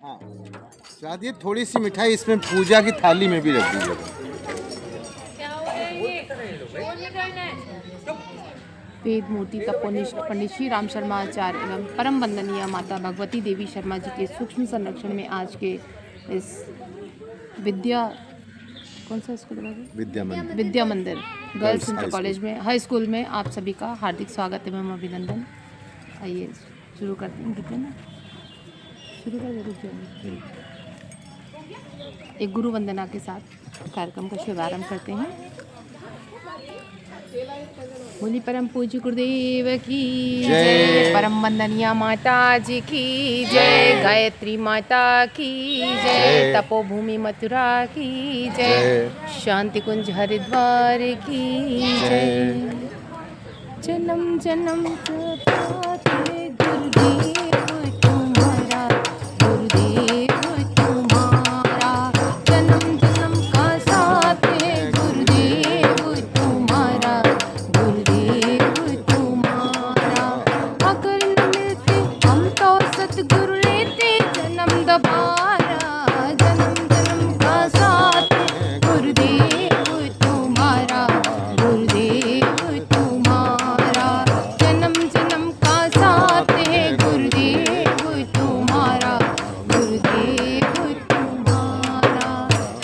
हाँ, शादी थोड़ी सी मिठाई इसमें पूजा की थाली में भी रख दीजिएगा। वेद मूर्ति तपोनिष्ठ पंडित श्री राम शर्मा आचार्य एवं परम वंदनीय माता भगवती देवी शर्मा जी के सूक्ष्म संरक्षण में आज के इस कौन सा स्कूल है? विद्या मंदिर गर्ल्स इंटर कॉलेज में हाई स्कूल में आप सभी का हार्दिक स्वागत एवं अभिनंदन। आइए शुरू करते हैं। कितने ना शुरू कर जरूर एक गुरु वंदना के साथ कार्यक्रम का शुभारंभ करते हैं। बोली परम पूज्य गुरुदेव की जय, परम वंदनीय माता जी की जय, गायत्री माता की जय, तपोभूमि मथुरा की जय, शांति कुंज हरिद्वार की जय। जन्म जन्म गुरुदेव तुम्हारा, गुरुदेव तुम्हारा, जन्म जन्म का साथ है गुरुदेव तुम्हारा, गुरुदेव तुम्हारा। अगर न मिलते हम तो सतगुरु लेते जन्म दोबारा, जन्म जन्म का साथ है गुरुदेव तुम्हारा, गुरुदेव तुम्हारा, जन्म जन्म का साथ है गुरुदेव तुम्हारा, गुरुदेव तुम्हारा।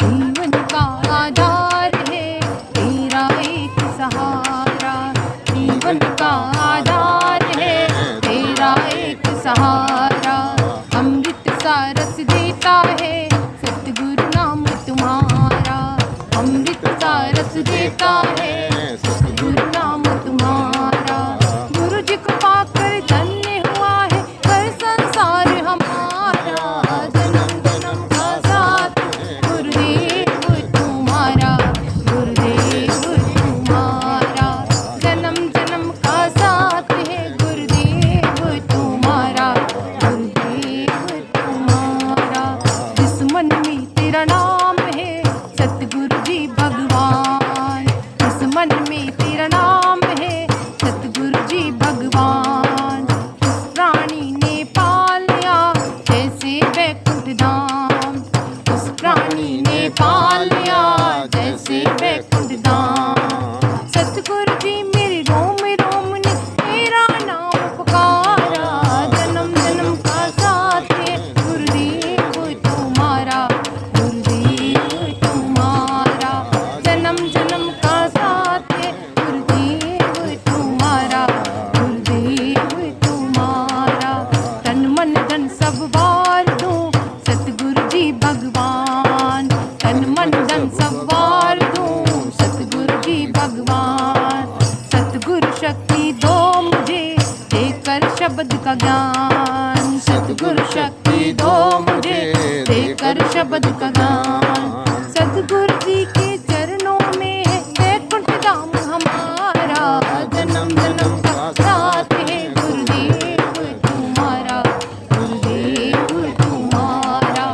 जीवन का आधार है तेरा एक सहारा, जीवन का आधार है तेरा एक सहारा। अमृत सा रस देता है सतगुरु नाम तुम्हारा, अमृत सा रस देता है सतगुरु नाम तुम्हारा। गुरु जी को पाकर धन्य हुआ है हर संसार हमारा, जन्म जन्म का साथ है गुरुदेव तुम्हारा, गुरुदेव तुम्हारा, जन्म जन्म का साथ है गुरुदेव तुम्हारा, गुरुदेव तुम्हारा। जिस मन में तेरा नाम है सतगुरु जी भगवान, जिस मन में तेरा नाम है सतगुरु जी भगवान। उस प्राणी ने पाल लिया जैसे वैकुंठ धाम, उस प्राणी ने पाल लिया जैसे वैकुंठ धाम। सतगुरु जी मेरे रोम रोम ने तेरा नाम पुकारा, जन्म जन्म का साथ है गुरुदेव तुम्हारा, गुरुदेव तुम्हारा, जन्म जन्म का साथ है गुरुदेव तुम्हारा, गुरुदेव तुम्हारा। तन मन धन सब वार दूं सतगुरु जी भगवान, तन मन धन सब वार दूं सतगुरु जी भगवान। सतगुरु शक्ति दो मुझे देकर शब्द का ज्ञान, सतगुरु शक्ति दो मुझे देकर शब्द का ज्ञान। सतगुरु जी के चरणों में है वैकुंठ धाम हमारा, जन्म जन्म का साथ है गुरुदेव तुम्हारा, गुरुदेव तुम्हारा,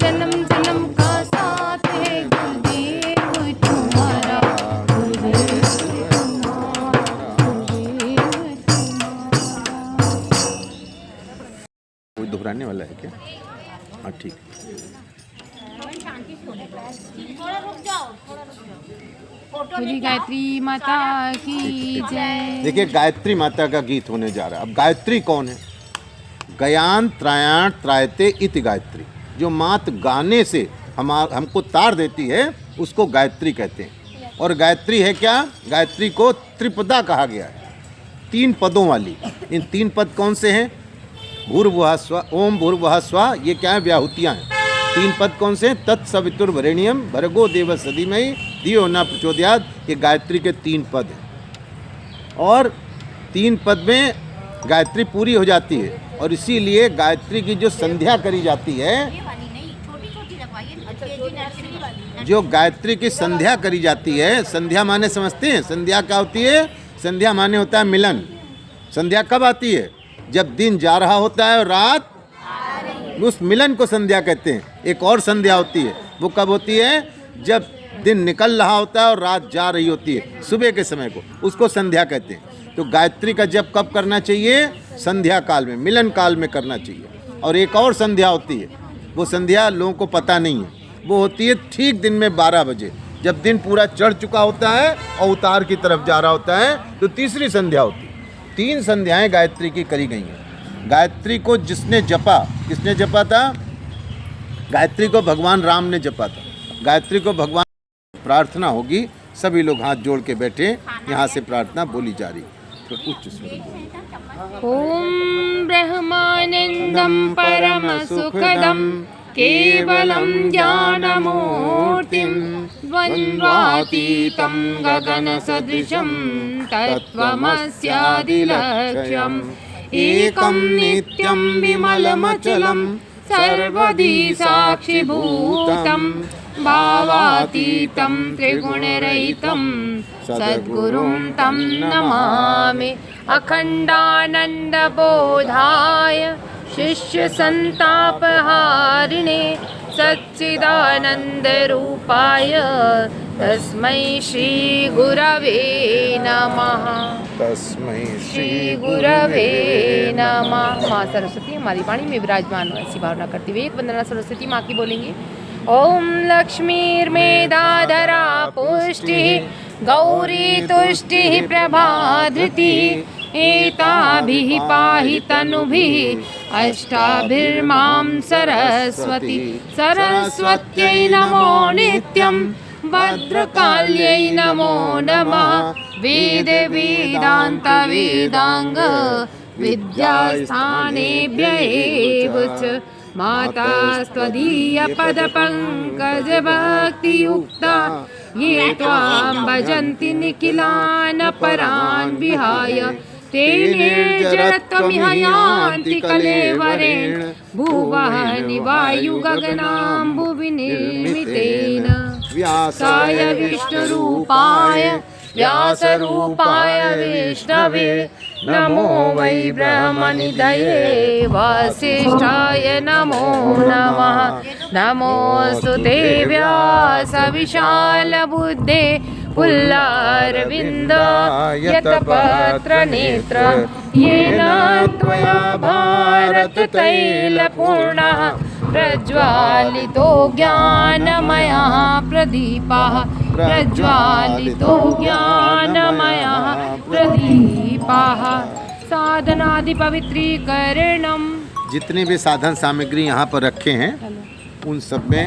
जन्म जन्म का साथ है गुरुदेव तुम्हारा, गुरुदेव तुम्हारा, गुरुदेव तुम्हारा। कोई दोहराने वाला है क्या? हाँ ठीक। बोली गायत्री माता की जय। देखिए गायत्री माता का गीत होने जा रहा है। अब गायत्री कौन है? गयान त्रायण त्रायते इति गायत्री। जो मात गाने से हमको तार देती है उसको गायत्री कहते हैं। और गायत्री है क्या? गायत्री को त्रिपदा कहा गया है, 3 पदों वाली। इन 3 पद कौन से हैं? भूर्भुवः स्वः, ओम भूर्भुवः स्वः, ये क्या है? व्याहुतियाँ हैं। 3 पद कौन से? तत्सवितुर्वरेण्यम भर्गो देवस्य धीमहि धियो न प्रचोदयात्। ये गायत्री के 3 पद हैं और 3 पद में गायत्री पूरी हो जाती है। और इसीलिए गायत्री की जो संध्या करी जाती है, जो गायत्री की संध्या करी जाती है, संध्या माने समझते हैं? संध्या क्या होती है? संध्या माने होता है मिलन। संध्या कब आती है? जब दिन जा रहा होता है और रात, उस मिलन को संध्या कहते हैं। एक और संध्या होती है, वो कब होती है? जब दिन निकल रहा होता है और रात जा रही होती है, सुबह के समय को, उसको संध्या कहते हैं। तो गायत्री का जप कब करना चाहिए? संध्या काल में, मिलन काल में करना चाहिए। और एक और संध्या होती है, वो संध्या लोगों को पता नहीं है। वो होती है ठीक दिन में 12 बजे, जब दिन पूरा चढ़ चुका होता है और उतार की तरफ जा रहा होता है, तो तीसरी संध्या होती है। 3 संध्याएं गायत्री की करी गई हैं। गायत्री को जिसने जपा, किसने जपा था? गायत्री को भगवान राम ने जपा था। गायत्री को भगवान, प्रार्थना होगी, सभी लोग हाथ जोड़ के बैठे, यहाँ से प्रार्थना बोली जा रही। तो उच्च स्वर में ॐ ब्रह्मानन्दं परमसुखदं केवलं ज्ञानमूर्तिं द्वन्द्वातीतं गगनसदृशं तत्त्वमस्यादिलक्ष्यम् एकं नित्यं विमलमचलं सर्वदी साक्षिभूतं भावातीतं त्रिगुणरहितं सद्गुरुं तं नमामि। अखण्डानन्दबोधाय शिष्यसन्तापहारिणे सच्चिदानन्दरूपाय तस्मै श्रीगुरवे नमः। तस्मै श्रीगुरवे नमः। माँ सरस्वती हमारी वाणी में विराजमान हो, ऐसी भावना करते हुए एक वंदना सरस्वती माँ की बोलेंगे। ओम लक्ष्मीर्मेधाधरा पुष्टिः गौरी तुष्टिः प्रभाधृतिः एताभिः पाहि तनुभिः अष्टाभिर्मां सरस्वती। सरस्वत्यै नमो नित्यं भद्रकाल्यै नमो नमः। वेद वेदान्त वेदांग विद्यास्थानेभ्य एव च माता स्वदीय पदपङ्कज भक्तियुक्ता ये त्वां भजन्ति निखिलान् परान् विहाय ते निर्जरत्वमिह यान्ति कलेवरेण भुवः निवायुगगनाम्बुवि निर्मितेन। व्यासाय विष्णुरूपाय व्यासरूपाय विष्णवे नमो वै ब्रह्मनिधये वासिष्ठाय नमो नमः। नमोऽस्तु ते व्यासविशालबुद्धे पुल्लारविन्दायतपत्रनेत्र येन त्वया भारततैलपूर्णः प्रज्वालितो ज्ञानमयः प्रदीपः। प्रज्वालितो ज्ञानमयः प्रदीपः। साधनादिपवित्रीकरणम। जितने भी साधन सामग्री यहाँ पर रखे हैं, उन सब में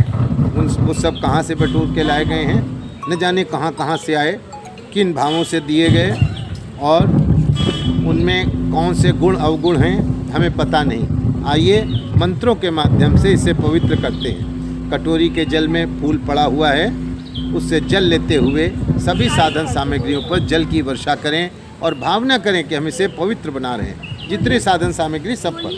वो सब कहाँ से बटोर के लाए गए हैं, न जाने कहाँ कहाँ से आए, किन भावों से दिए गए, और उनमें कौन से गुण अवगुण हैं हमें पता नहीं। आइए मंत्रों के माध्यम से इसे पवित्र करते हैं। कटोरी के जल में फूल पड़ा हुआ है, उससे जल लेते हुए सभी साधन सामग्रियों पर जल की वर्षा करें और भावना करें कि हम इसे पवित्र बना रहे हैं। जितने साधन सामग्री सब पर।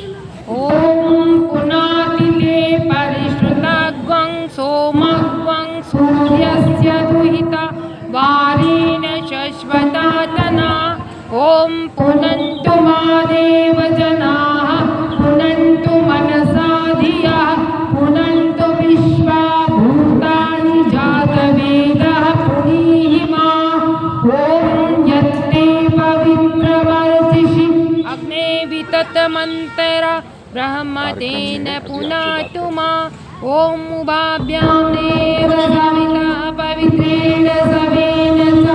ओम पुनातिते परिश्रुतग्वं सोमग्वं सूर्यस्य दुहिता वारेण शश्वतातना। ओम पुनन्तु मादेव जनाः पुनन्तु मनसा धिया पुनन्तु विश्वा भूतानि जातवेदः पुनीहिमा। ओम यत्ते पवित्रवर्चिषि अग्ने विततमन्तरा ब्रह्मतेन पुनातु मा। ओम उभाभ्यां देव सविता पवित्रेण सवेन च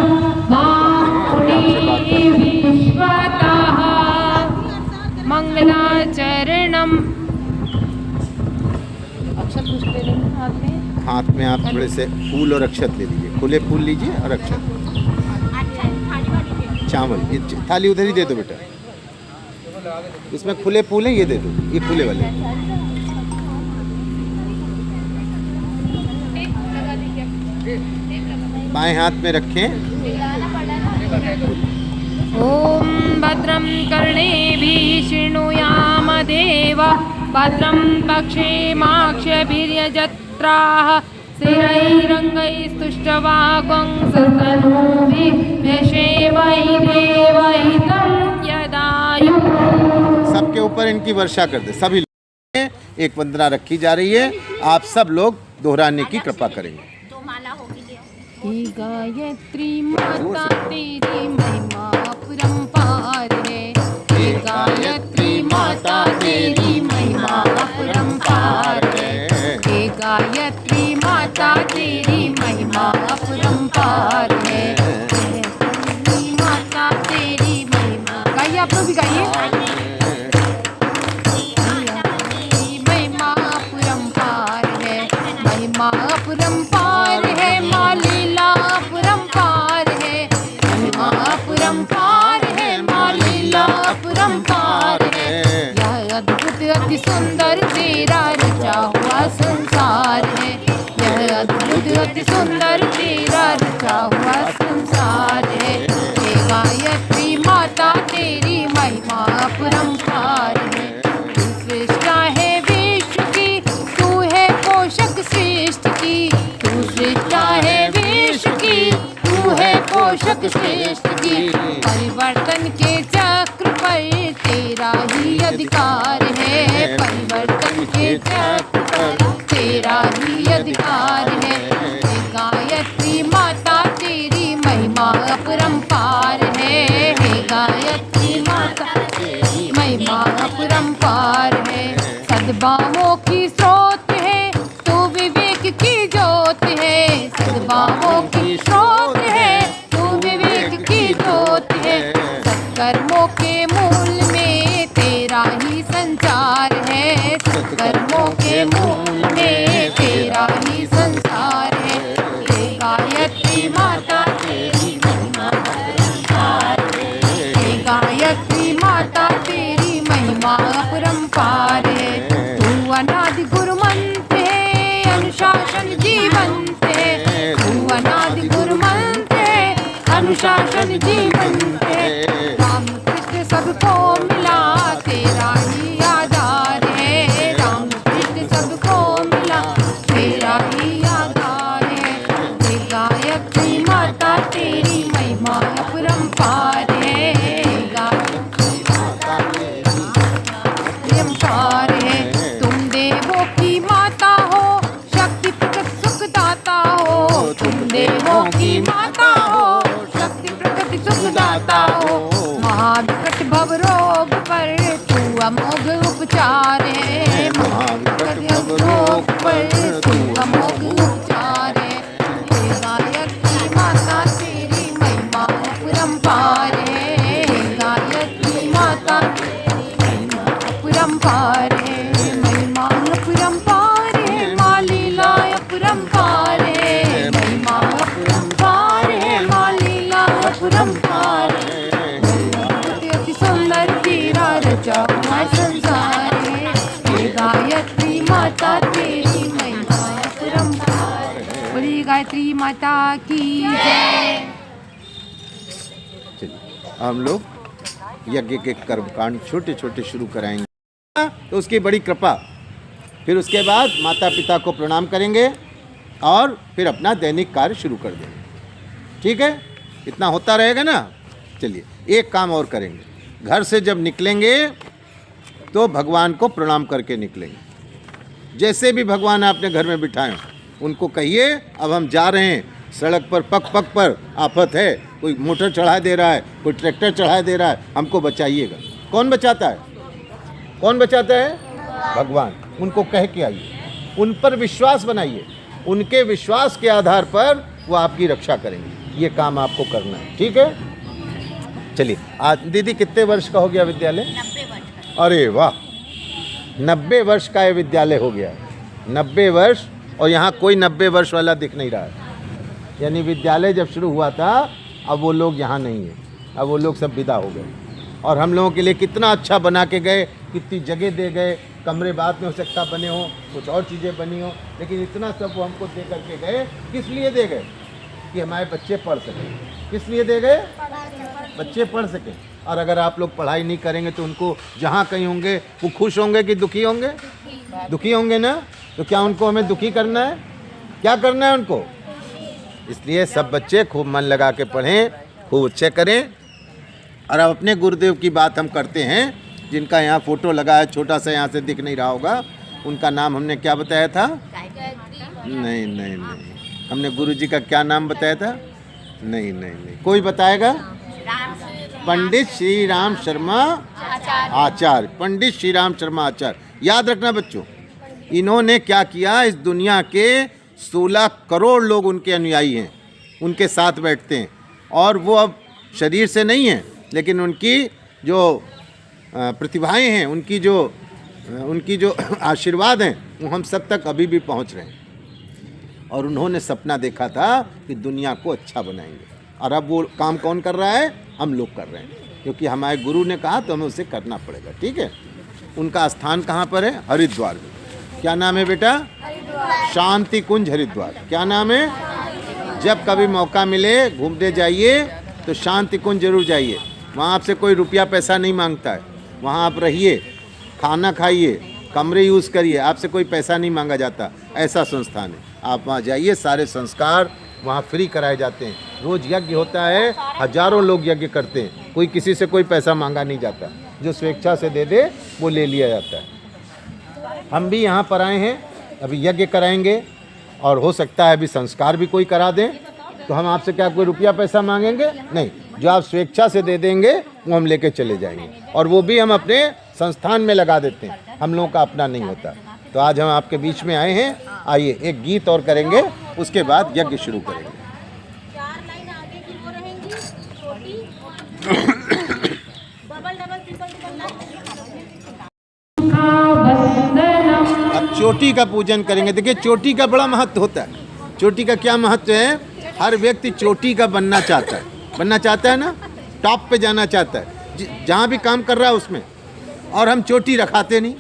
मां पुनीहि विश्वतः। मंगलाचरणम्। अक्षत पुष्प ले लेंगे हाथ में। हाथ में आप थोड़े से फूल और अक्षत ले लीजिए, खुले फूल लीजिए और अक्षत। चावल ये थाली उधर ही दे दो बेटा, इसमें खुले फूल हैं, ये दे दो, ये खुले वाले। बाएं हाथ में रखें। ओम भद्रं कर्णेभिः शृणुयाम देवा भद्रं पक्षेमाक्षभिर्यजत्राः स्थिरैरङ्गैस्तुष्टवागुंसस्तनूभिः व्यशेमहि देवहितं यदायुः। सबके ऊपर इनकी वर्षा कर दे। सभी लोग एक वंदना रखी जा रही है, आप सब लोग दोहराने की कृपा करेंगे। हे गायत्री माता तेरी महिमा अपरंपार है। हे गायत्री माता तेरी महिमा अपरंपार है। महिमा अपरंपार है। धरणी माता तेरी महिमा, गाइए आप लोग भी गाइए। महिमा अपरंपार है, महिमा अपरंपार है, माँ लीला अपरंपार है, महिमा अपरंपार है, माँ लीला अपरंपार है। यह अद्भुत अति सुंदर तेरा रचा हुआ संसार है, यह अद्भुत अति सुंदर तेरा रचा हुआ संसार है। हे गायत्री माता तेरी महिमा अपरंपार है। तू सृष्टा है विश्व की, तू है पोषक सृष्टि की, तू सृष्टा है विश्व की, तू है पोषक सृष्टि की। परिवर्तन के चक्र पर तेरा ही अधिकार है, परिवर्तन के चक्र पर तेरा ही अधिकार है। हे गायत्री माता तेरी महिमा अपरंपार है, हे गायत्री माता तेरी महिमा अपरंपार है। सद्भावों की स्रोत है, तू विवेक की ज्योत है, सद्भावों की स्रोत है, तू विवेक की ज्योत है। सत्कर्मों के मूल में तेरा ही संचार है, सत्कर्मों के मूल में तेरा ही संसार है। हे गायत्री माता तेरी महिमा अपरंपार है, हे गायत्री माता तेरी महिमा अपरंपार है। तू अनादि गुरुमंत्र है, अनुशासन जीवंत है, तू अनादि गुरुमंत्र है, अनुशासन जीवंत है। राम कृष्ण सबको मिला तेरा ही आधार है, राम कृष्ण सबको मिला तेरा ही आधार है। हे गायत्री माता तेरी महिमा अपरंपार है, हे गायत्री माता तेरी अपरंपार है। तुम देवों की माता हो, शक्ति प्रकट सुखदाता हो, तुम देवों की माता हो, शक्ति प्रकट सुखदाता हो। महाविकट भव रोग पर तू अमोघ उपचार है, महाविकट भव रोग पर तू अमोघ उपचार है। हे गायत्री माता तेरी महिमा अपरंपार है, हे गायत्री माता तेरी महिमा अपरंपार है, महिमा अपरंपार है, माँ लीला अपरंपार है, महिमा अपरंपार है, माँ लीला अपरंपार है। अति सुंदर तेरा रचा हुआ संसार है, हे गायत्री माता तेरी महिमा अपरंपार है। बोलिए गायत्री माता की जय। चलिए हम लोग यज्ञ के कर्मकांड छोटे छोटे शुरू कराएंगे, तो उसकी बड़ी कृपा। फिर उसके बाद माता पिता को प्रणाम करेंगे और फिर अपना दैनिक कार्य शुरू कर देंगे। ठीक है, इतना होता रहेगा ना। चलिए एक काम और करेंगे, घर से जब निकलेंगे तो भगवान को प्रणाम करके निकलेंगे। जैसे भी भगवान आपने घर में बिठाए उनको कहिए अब हम जा रहे हैं, सड़क पर पग पग पर आफत है, कोई मोटर चढ़ा दे रहा है, कोई ट्रैक्टर चढ़ा दे रहा है, हमको बचाइएगा। कौन बचाता है? कौन बचाता है? भगवान। उनको कह के आइए, उन पर विश्वास बनाइए, उनके विश्वास के आधार पर वो आपकी रक्षा करेंगे। ये काम आपको करना है, ठीक है। चलिए आज दीदी कितने वर्ष का हो गया विद्यालय? 90 वर्ष। अरे वाह, 90 वर्ष का ये विद्यालय हो गया। 90 वर्ष, और यहाँ कोई 90 वर्ष वाला दिख नहीं रहा है। यानी विद्यालय जब शुरू हुआ था, अब वो लोग यहाँ नहीं हैं, अब वो लोग सब विदा हो गए। और हम लोगों के लिए कितना अच्छा बना के गए, कितनी जगह दे गए। कमरे बाद में हो सकता बने हो, कुछ और चीज़ें बनी हो, लेकिन इतना सब वो हमको दे करके गए। किस लिए दे गए? कि हमारे बच्चे पढ़ सकें। किस लिए दे गए? बच्चे पढ़ सकें। और अगर आप लोग पढ़ाई नहीं करेंगे तो उनको जहाँ कहीं होंगे वो खुश होंगे कि दुखी होंगे? दुखी होंगे ना। तो क्या उनको हमें दुखी करना है? क्या करना है उनको? इसलिए सब बच्चे खूब मन लगा के पढ़ें, खूब अच्छे करें। और अब अपने गुरुदेव की बात हम करते हैं, जिनका यहाँ फ़ोटो लगा है, छोटा सा, यहाँ से दिख नहीं रहा होगा। उनका नाम हमने क्या बताया था? नहीं नहीं नहीं, हमने गुरुजी का क्या नाम बताया था? नहीं नहीं नहीं, कोई बताएगा? पंडित श्री राम शर्मा आचार्य। पंडित श्री राम शर्मा आचार्य, याद रखना बच्चों। इन्होंने क्या किया? इस दुनिया के 16 करोड़ लोग उनके अनुयायी हैं, उनके साथ बैठते हैं। और वो अब शरीर से नहीं हैं, लेकिन उनकी जो प्रतिभाएं हैं, उनकी जो आशीर्वाद हैं, वो हम सब तक अभी भी पहुंच रहे हैं। और उन्होंने सपना देखा था कि दुनिया को अच्छा बनाएंगे, और अब वो काम कौन कर रहा है? हम लोग कर रहे हैं, क्योंकि हमारे गुरु ने कहा तो हमें उसे करना पड़ेगा। ठीक है। उनका स्थान कहाँ पर है? हरिद्वार में। क्या नाम है बेटा? शांति कुंज हरिद्वार। क्या नाम है? जब कभी मौका मिले घूमने जाइए तो शांति कुंज जरूर जाइए। वहाँ आपसे कोई रुपया पैसा नहीं मांगता है। वहाँ आप रहिए, खाना खाइए, कमरे यूज़ करिए, आपसे कोई पैसा नहीं मांगा जाता। ऐसा संस्थान है। आप वहाँ जाइए, सारे संस्कार वहाँ फ्री कराए जाते हैं। रोज़ यज्ञ होता है, हजारों लोग यज्ञ करते हैं, कोई किसी से कोई पैसा मांगा नहीं जाता। जो स्वेच्छा से दे दे वो ले लिया जाता है। हम भी यहाँ पर आए हैं, अभी यज्ञ कराएंगे, और हो सकता है अभी संस्कार भी कोई करा दें, तो हम आपसे क्या कोई रुपया पैसा मांगेंगे? नहीं। जो आप स्वेच्छा से दे देंगे वो हम लेके चले जाएंगे, और वो भी हम अपने संस्थान में लगा देते हैं, हम लोगों का अपना नहीं होता। तो आज हम आपके बीच में आए हैं। आइए एक गीत और करेंगे, उसके बाद यज्ञ शुरू करेंगे। 4 लाइन आगे की वो रहेंगी छोटी, double double triple triple line. अब चोटी का पूजन करेंगे। देखिए चोटी का बड़ा महत्व होता है। चोटी का क्या महत्व है? हर व्यक्ति चोटी का बनना चाहता है ना, टॉप पे जाना चाहता है, जहाँ भी काम कर रहा है उसमें। और हम चोटी रखाते नहीं,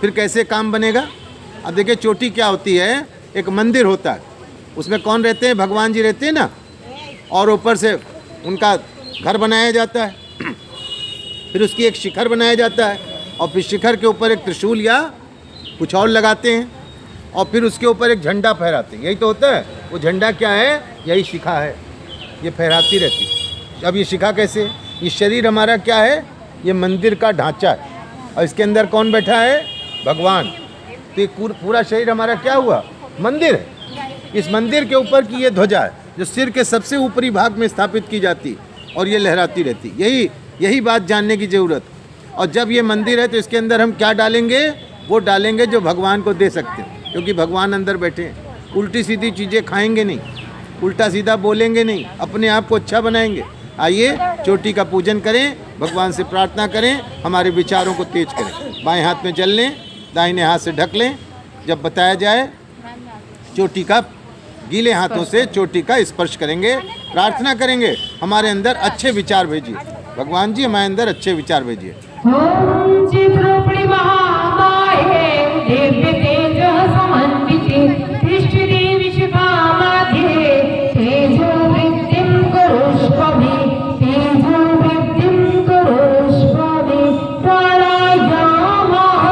फिर कैसे काम बनेगा? अब देखिए चोटी क्या होती है? एक मंदिर होता है, उसमें कौन रहते हैं? भगवान जी रहते हैं ना, और ऊपर से उनका घर बनाया जाता है, फिर उसकी एक शिखर बनाया जाता है, और फिर शिखर के ऊपर एक त्रिशूल या कुछ और लगाते हैं, और फिर उसके ऊपर एक झंडा फहराते हैं। यही तो होता है। वो झंडा क्या है? यही शिखा है, ये फहराती रहती है। अब ये शिखा कैसे? ये शरीर हमारा क्या है? ये मंदिर का ढांचा है, और इसके अंदर कौन बैठा है? भगवान। तो ये पूरा शरीर हमारा क्या हुआ? मंदिर है। इस मंदिर के ऊपर की ये ध्वजा है, जो सिर के सबसे ऊपरी भाग में स्थापित की जाती, और ये लहराती रहती। यही बात जानने की ज़रूरत। और जब ये मंदिर है तो इसके अंदर हम क्या डालेंगे? वो डालेंगे जो भगवान को दे सकते हैं, क्योंकि भगवान अंदर बैठे हैं। उल्टी सीधी चीज़ें खाएंगे नहीं, उल्टा सीधा बोलेंगे नहीं, अपने आप को अच्छा बनाएंगे। आइए चोटी का पूजन करें, भगवान से प्रार्थना करें, हमारे विचारों को तेज करें। बाएं हाथ में जल लें, दाहिने हाथ से ढक लें। जब बताया जाए चोटी का, गीले हाथों से चोटी का स्पर्श करेंगे, प्रार्थना करेंगे, हमारे अंदर अच्छे विचार भेजिए। भगवान जी हमारे अंदर अच्छे विचार भेजिए। ओम चित्रपटि महामाये दिव्य तेज समन्विते दृष्टि देवी शिखामध्ये तेजो वृद्धिं करोष्वमे तेजो वृद्धिं करोष्वमे प्राणायामः।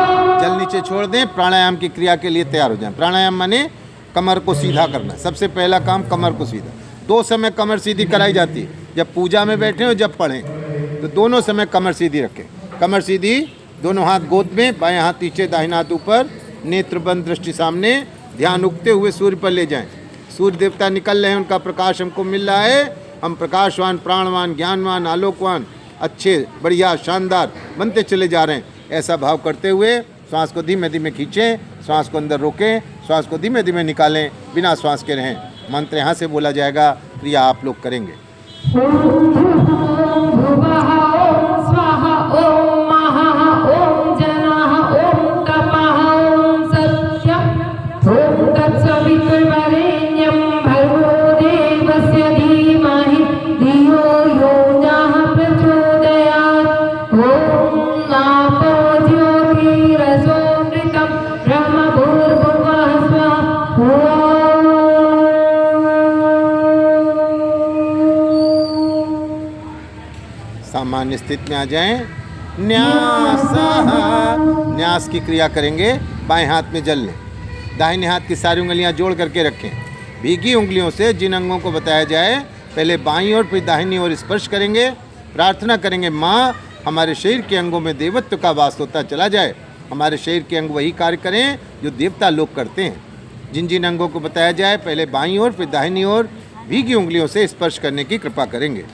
जल नीचे छोड़ दें, प्राणायाम की क्रिया के लिए तैयार हो जाएं। प्राणायाम माने कमर को सीधा करना। सबसे पहला काम कमर को सीधा। 2 समय कमर सीधी कराई जाती है, जब पूजा में बैठें और जब पढ़ें, तो दोनों समय कमर सीधी रखें। कमर सीधी, दोनों हाथ गोद में, बाएं हाथ नीचे, दाहिना हाथ ऊपर, नेत्र बंद, दृष्टि सामने, ध्यान उगते हुए सूर्य पर ले जाएं। सूर्य देवता निकल रहे हैं, उनका प्रकाश हमको मिल रहा है। हम प्रकाशवान, प्राणवान, ज्ञानवान, आलोकवान, अच्छे, बढ़िया, शानदार बनते चले जा रहे हैं। ऐसा भाव करते हुए श्वास को धीमे धीमे खींचें, श्वास को अंदर रोकें, श्वास को धीमे धीमे निकालें, बिना श्वास के रहें। मंत्र यहाँ से बोला जाएगा, क्रिया आप लोग करेंगे। ओम भुवः ओम स्वाहा ओम महः ओम जनः ओम तपः ओम सत्यम् ओम तत्सवितुर्वरेण्यं भर्गो देवस्य धीमहि धियो यो नः प्रचोदयात्। ओम आपो ज्योतिरसोमृतं ब्रह्मभूर्भुवः स्वः। सामान्य स्थिति में आ जाएं। न्यासः, न्यास की क्रिया करेंगे। बाएं हाथ में जल लें, दाहिने हाथ की सारी उंगलियां जोड़ करके रखें। भीगी उंगलियों से जिन अंगों को बताया जाए, पहले बाईं ओर फिर दाहिनी ओर स्पर्श करेंगे। प्रार्थना करेंगे, माँ हमारे शरीर के अंगों में देवत्व का वास होता चला जाए। हमारे शरीर के अंग वही कार्य करें जो देवता लोग करते हैं। जिन जिन अंगों को बताया जाए, पहले बाईं ओर फिर दाहिनी ओर भीगी उंगलियों से स्पर्श करने की कृपा करेंगे।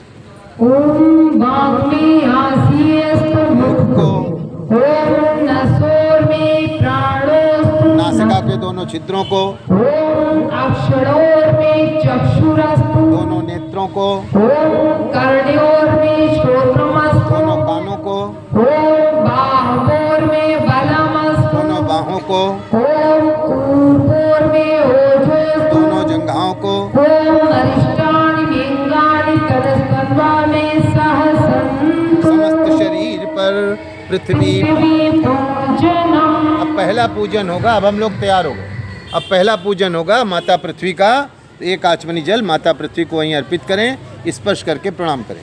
ओम वाग्मी आसीयस्तु मुख को ओम नसोर में प्राणोस्तु नासिका नासिका के दोनों छिद्रों को, ओम अक्षरोर्मे चक्षुरस्तु, दोनों नेत्रों को, ओम कर्णयोर्मे श्रोत्रमस्तु, दोनों कानों को, ओम बाहोर्मे बलमस्तु, दोनों बाहों को, ओम ऊर्ध्वोर्मे ओजोस्तु, दोनों जंघाओं को, ओम अरिष्टानि लिंगानि तदस्तन्वामे सहसन्तु, समस्त शरीर पर पृथ्वी। पृथ्वी पूजनम्। अब पहला पूजन होगा, अब हम लोग तैयार हो गए। अब पहला पूजन होगा माता पृथ्वी का। एक आचमनी जल माता पृथ्वी को वहीं अर्पित करें, स्पर्श करके प्रणाम करें।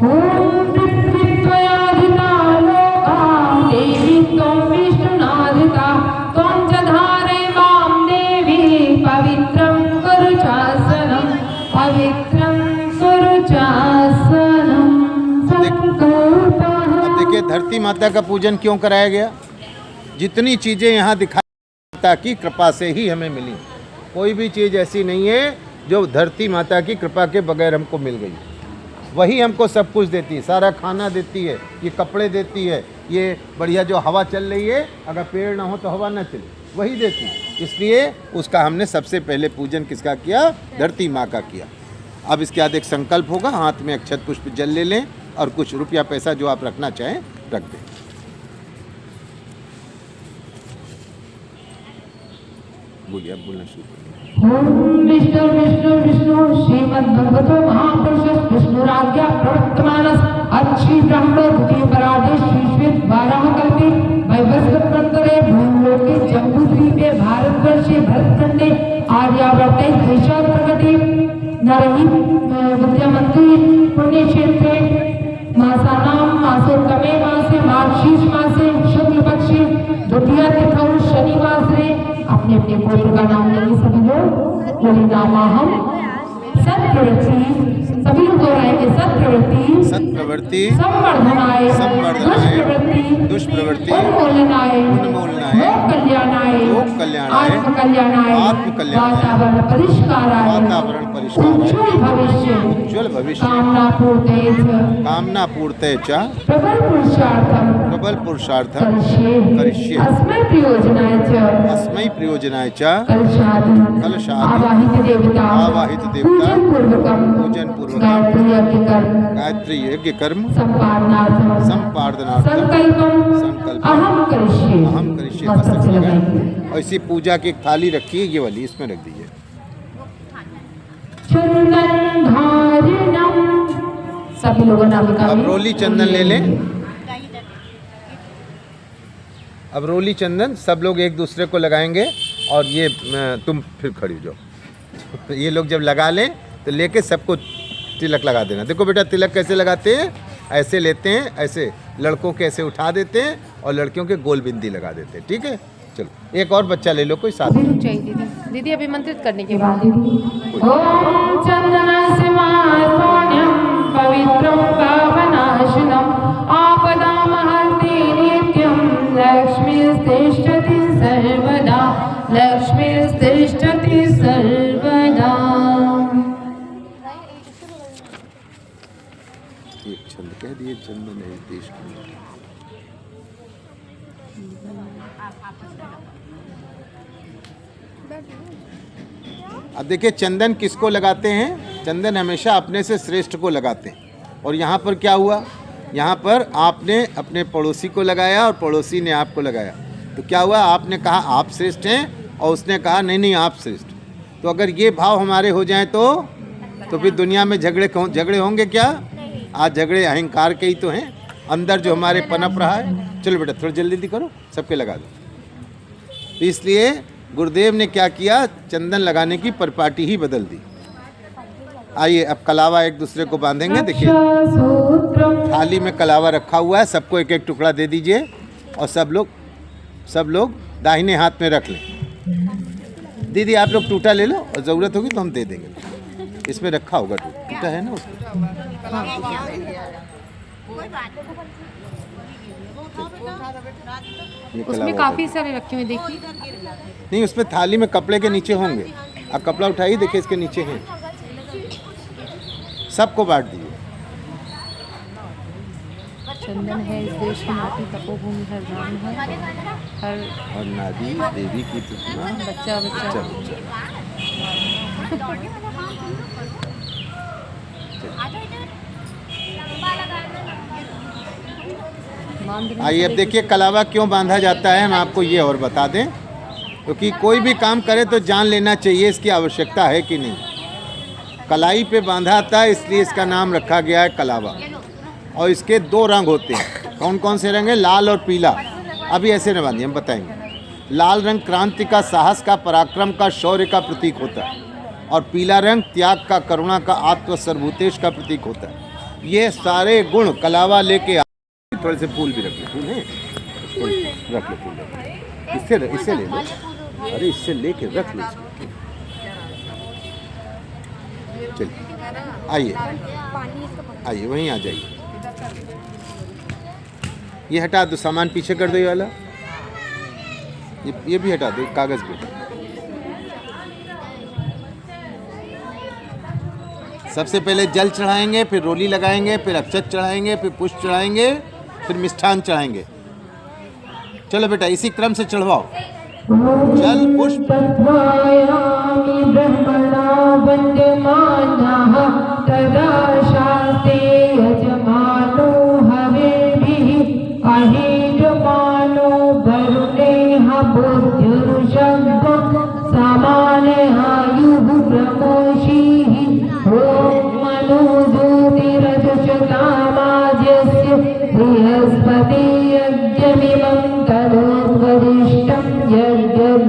ओम पृथ्वीत्वयाधिता लोका देवी त्वं विष्णुनाधिता त्वं च धारय मां देवी पवित्रं कुरु चासनं पवित्रं कुरु चासनं संकल्पः। अब देखिए धरती माता का पूजन क्यों कराया गया। जितनी चीज़ें यहाँ दिखाई माता की कृपा से ही हमें मिली। कोई भी चीज़ ऐसी नहीं है जो धरती माता की कृपा के बगैर हमको मिल गई। वही हमको सब कुछ देती है, सारा खाना देती है, ये कपड़े देती है, ये बढ़िया जो हवा चल रही है, अगर पेड़ ना हो तो हवा ना चले, वही देती है। इसलिए उसका हमने सबसे पहले पूजन किसका किया, धरती माँ का किया। अब इसके बाद एक संकल्प होगा, हाथ में अक्षत पुष्प जल ले लें और कुछ रुपया पैसा जो आप रखना चाहें रख दें। बोलिए, अब बोलना शुरू करें। ओम विष्णु विष्णु विष्णु श्रीमद्भगवतो महापुरुष विष्णुराज्ञा प्रवर्तमानस् अच्छी ब्रह्म द्वितीय पराधे श्रीश्वेत बारह कल्पे वैवस्वत प्रंतरे भूलोके जम्बूद्वीपे भारतवर्षे भरतखंडे आर्यावर्ते देशात् प्रगति नरहि विद्यामन्त्री पुण्य क्षेत्रे मासानां मासोत्तमे मासे मार्गशीर्ष मासे शुक्ल पक्षे द्वितीय तिथौ शनिवासरे अपने अपने गोत्र का नाम लेंगे सभी लोग। नामाहम सत्प्रवृत्ति, सभी लोग दोहराएंगे सत्प्रवृत्ति, सत्प्रवृत्ति, संवर्धनाय, संवर्धनाय, दुष्प्रवृत्ति, उन्मूलनाय, उन्मूलनाय, लोक कल्याणाय, लोक कल्याणाय, आत्म कल्याणाय, आत्म कल्याणाय, वातावरण परिष्काराय, वातावरण परिष्काराय, उज्ज्वल भविष्य, उज्ज्वल भविष्य, कामना पूर्ते च, कामना पूर्ते च, प्रबल पुरुषार्थम, प्रबल पुरुषार्थम करिष्ये, करिष्ये, अस्मै प्रयोजनाय च, अस्मै प्रयोजनाय च, कलशादि, कलशादि, आवाहित देवता, आवाहित देवता, पूजन पूर्वकम, पूजन पूर्वकम, गायत्री यज्ञ कर्म, गायत्री यज्ञ कर्म, संपादनार्थम, संपादनार्थम, संकल्पम, संकल्पम, अहम करिष्ये, अहम करिष्ये। बस सबसे लगाएंगे। और इसी पूजा की एक थाली रखिए, ये वाली इसमें रख दीजिए। चंदन धारिणम, सभी लोगों ने अब कहा रोली चंदन ले लें। अब रोली चंदन सब लोग एक दूसरे को लगाएंगे और ये तुम फिर खड़ी हो जाओ। ये लोग जब लगा लें तो लेके सबको तिलक लगा देना। देखो बेटा तिलक कैसे लगाते हैं, ऐसे लेते हैं, ऐसे लड़कों के ऐसे उठा देते हैं और लड़कियों के गोल बिंदी लगा देते हैं। ठीक है, चलो एक और बच्चा ले लो कोई साथ में। रुक जाइए दीदी, दीदी अभिमंत्रित करने के बाद ओम चंदनस्मार्पण्यं पवित्रं पावनाशनं आपदामहर्ते नित्यं लक्ष्मीस्तिष्ठति सर्वदा, लक्ष्मीस्तिष्ठति सर्वदा। एक छंद कह दिए, चंदन है देश की। अब देखिए चंदन किसको लगाते हैं, चंदन हमेशा अपने से श्रेष्ठ को लगाते हैं। और यहाँ पर क्या हुआ, यहाँ पर आपने अपने पड़ोसी को लगाया और पड़ोसी ने आपको लगाया, तो क्या हुआ, आपने कहा आप श्रेष्ठ हैं और उसने कहा नहीं नहीं आप श्रेष्ठ। तो अगर ये भाव हमारे हो जाएं तो फिर दुनिया में झगड़े होंगे क्या? आज झगड़े अहंकार के ही तो हैं, अंदर जो हमारे पनप रहा है। चलो बेटा थोड़ा जल्दी करो, सबके लगा दो। तो इसलिए गुरुदेव ने क्या किया, चंदन लगाने की परिपाटी ही बदल दी। आइए अब कलावा एक दूसरे को बांधेंगे। देखिए थाली में कलावा रखा हुआ है, सबको एक एक टुकड़ा दे दीजिए और सब लोग दाहिने हाथ में रख लें। दीदी आप लोग टूटा ले लो और ज़रूरत होगी तो हम दे देंगे। इसमें रखा होगा टूटा है ना उसमें। ये उसमें कलावा काफ़ी सारे रखे हुए देखिए। नहीं, उसमें थाली में कपड़े के नीचे होंगे। आप कपड़ा उठाइए, देखिए इसके नीचे हैं। सबको बांट दिए। चंदन है। इस देश की माटी तपोभूमि हर ग्राम है, हर और नादी देवी की प्रतिमा बच्चा बच्चा चल बांध रहे हैं आइए अब देखिए कलावा क्यों बांधा जाता है, हम आपको ये और बता दें। क्योंकि कोई भी काम करे तो जान लेना चाहिए इसकी आवश्यकता है कि नहीं। कलाई पे बांधा था इसलिए इसका नाम रखा गया है कलावा। और इसके 2 रंग होते हैं। कौन कौन से रंग हैं? लाल और पीला। अभी ऐसे न बांधिए, हम बताएंगे। लाल रंग क्रांति का, साहस का, पराक्रम का, शौर्य का प्रतीक होता है। और पीला रंग त्याग का, करुणा का, आत्म सर्वभूतेश का प्रतीक होता है। ये सारे गुण कलावा लेके थोड़े से फूल भी रख लो। फूल है रख लो, फूल रख लो। इससे ले लो, अरे इससे लेके रख लो इसको। चलिए आइए आइए वहीं आ जाइए। ये हटा दो, सामान पीछे कर दो, ये वाला ये भी हटा दो, कागज भी। सबसे पहले जल चढ़ाएंगे, फिर रोली लगाएंगे, फिर अक्षत चढ़ाएंगे, फिर पुष्प चढ़ाएंगे, फिर मिष्ठान चढ़ाएंगे। चलो बेटा इसी क्रम से चढ़वाओ। जल पुष्प बृहस्पति यज्ञमिमं तनोत्वरिष्ठं यज्ञं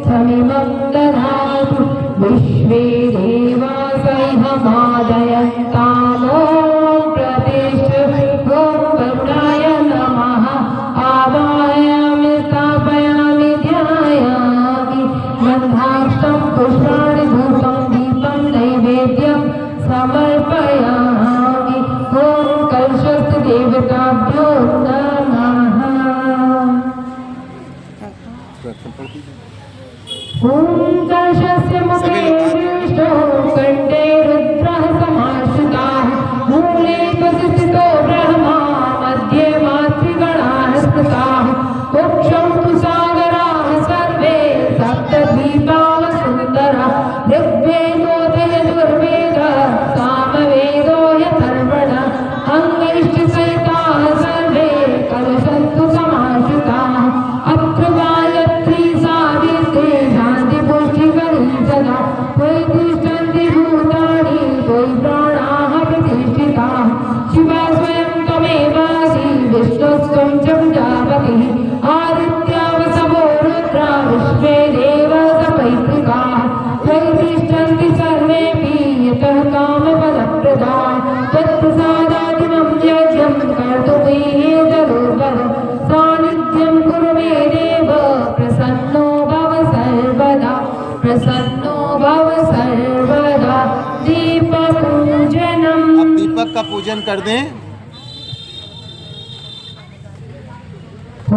समिमं दधातु विश्वे देवासैहमादयन्तामो प्रतिष्ठ ॐ वरुणाय नमः आवाहयामि स्थापयामि ध्यायामि गन्धाक्षं पुष्पाणि धूपं दीपं नैवेद्यं समर्पयामि ॐ कलशस्थ देवताभ्यो नमः ॐ कलशस्य मुखे विष्णो कण्ठे रुद्रः समाश्रिताः मूले स्थितो ब्रह्मा मध्ये मातृगणाः स्थिताः मोक्षं तु सागराः सर्वे सप्तद्वीपाः सुन्दराः ऋग्वेदोऽथ यजुर्वेदः सामवेदो यथर्वणः अङ्गैष्ठसहिताः सर्वे कलशन्तु समाश्रिताः अत्र गायत्री सावित्री शान्तिपुष्टिकरी सदा त्वयि तिष्ठन्ति भूतानि त्वयि प्राणाः प्रतिष्ठिताः शिवा स्वयं त्वमेवासि विष्णुस्त्वं च प्रजापतिः आदित्यावसवो रुद्रा विश्वे देवा सपैतृकाः त्वयि तिष्ठन्ति सर्वेऽपि यतः कामफलप्रदाः तत्प्रसादादिमं यज्ञं कर्तुमीहे जरोपरं सान्निध्यं कुरु मे देव प्रसन्नो भव सर्वदा प्रसन्नो भव सर्वदा दीपपूजनम् अब दीपक का पूजन कर दें। ॐ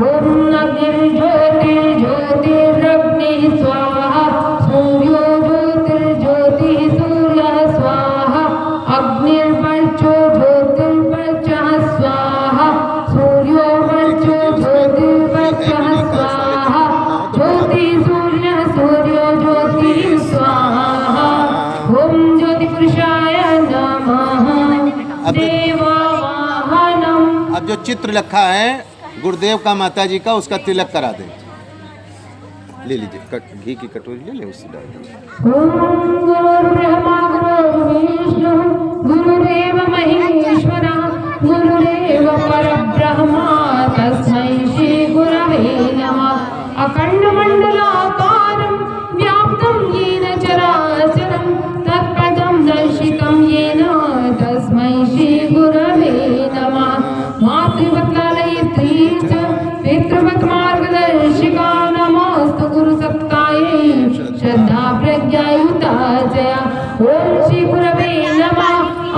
अग्निर्ज्योतिर्ज्योतिरग्निः स्वाहा सूर्यो ज्योतिर्ज्योतिः सूर्यः स्वाहा अग्निर्वर्चो ज्योतिर्वर्चः स्वाहा सूर्यो वर्चो ज्योतिर्वर्चः स्वाहा ज्योतिः सूर्यः सूर्यो ज्योतिः स्वाहा ॐ ज्योतिपुरुषाय नमः देवावाहनम्। अब जो चित्र रखा है गुरुदेव का माता जी का, उसका तिलक करा दें। ले लीजिए, घी की कटोरी ले लें, उससे डाल दें। ॐ गुरुर्ब्रह्मा गुरुर्विष्णु गुरुदेव महेश्वरः गुरुदेव परब्रह्मा तस्मै श्री गुरवे नमः अखण्डमण्डलाकारं व्याप्तं येन चराचरं तत्पदं दर्शितं येन तस्मै श्री गुरवे नमः मातृवत्लालयित्री च पितृवत् मार्गदर्शिका नमोऽस्तु गुरुसत्तायै श्रद्धा प्रज्ञायुता जया ॐ श्री गुरवे नमः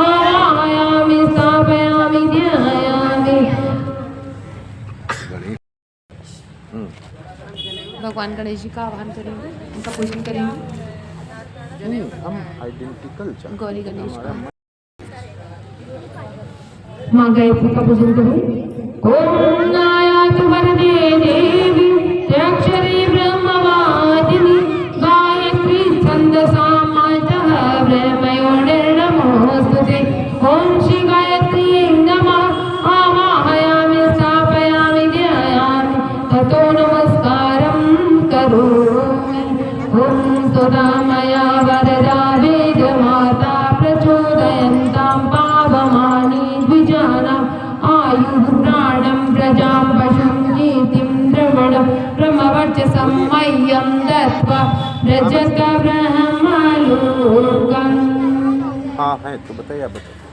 आवाहयामि स्थापयामि ध्यायामि। भगवान गणेश जी का आह्वान करेंगे, उनका पूजन करेंगे। हम आइडेंटिकल गौरी गणेश का माँ गायत्री का पूजन करें। ओम नायात वरदे देवी त्र्यक्षरी ब्रह्मवादिनी गायत्री छंदसा मातः ब्रह्मयोनिर्नमोस्तुते। ओम श्री गायत्री नमः आवाहयामि स्थापयामि ध्यायामि ततो नमस्कारं करोमि। ओम सुरामया वरदा वेदमाता प्रचोदयन्तां पावमानि द्विजानाम् आयुः प्राणं प्रजां पशुं नीतिं द्रवणं ब्रह्मवर्चसं मह्यं दत्त्वा व्रजत ब्रह्मलोकम्। हाँ है तो बताइए, आप बताइए।